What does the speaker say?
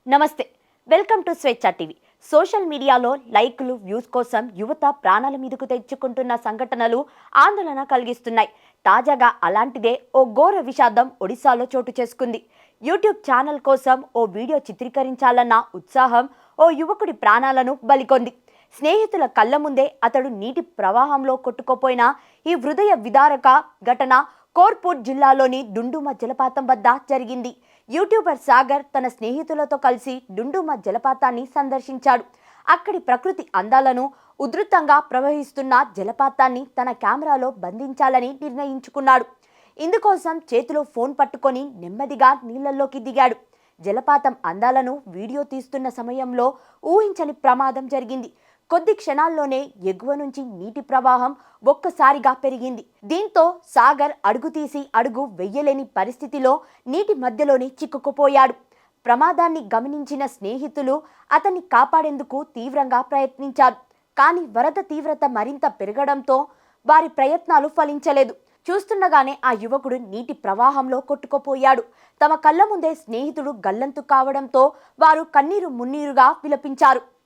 నమస్తే. Welcome to స్వేచ్ఛ TV. Social మీడియాలో లైక్లు, వ్యూస్ కోసం యువత ప్రాణాల మీదకు తెచ్చుకుంటున్న సంఘటనలు ఆందోళన కలిగిస్తున్నాయి. తాజాగా అలాంటిదే ఓ ఘోర విషాదం ఒడిశాలో చోటు చేసుకుంది. యూట్యూబ్ ఛానల్ కోసం ఓ వీడియో చిత్రీకరించాలన్న ఉత్సాహం ఓ యువకుడి ప్రాణాలను బలికొంది. స్నేహితుల కళ్ళ ముందే అతడు నీటి ప్రవాహంలో కొట్టుకుపోయిన ఈ హృదయ విదారక ఘటన కోర్పూర్ జిల్లాలోని డుండుమ జలపాతం వద్ద జరిగింది. యూట్యూబర్ సాగర్ తన స్నేహితులతో కలిసి డుండుమ జలపాతాన్ని సందర్శించాడు. అక్కడి ప్రకృతి అందాలను, ఉధృతంగా ప్రవహిస్తున్న జలపాతాన్ని తన కెమెరాలో బంధించాలని నిర్ణయించుకున్నాడు. ఇందుకోసం చేతిలో ఫోన్ పట్టుకొని నెమ్మదిగా నీళ్లలోకి దిగాడు. జలపాతం అందాలను వీడియో తీస్తున్న సమయంలో ఊహించని ప్రమాదం జరిగింది. కొద్ది క్షణాల్లోనే ఎగువ నుంచి నీటి ప్రవాహం ఒక్కసారిగా పెరిగింది. దీంతో సాగర్ అడుగు తీసి అడుగు వెయ్యలేని పరిస్థితిలో నీటి మధ్యలోనే చిక్కుకుపోయాడు. ప్రమాదాన్ని గమనించిన స్నేహితులు అతన్ని కాపాడేందుకు తీవ్రంగా ప్రయత్నించారు. కానీ వరద తీవ్రత మరింత పెరగడంతో వారి ప్రయత్నాలు ఫలించలేదు. చూస్తుండగానే ఆ యువకుడు నీటి ప్రవాహంలో కొట్టుకుపోయాడు. తమ కళ్ళ ముందే స్నేహితుడు గల్లంతు కావడంతో వారు కన్నీరు మున్నీరుగా విలపించారు.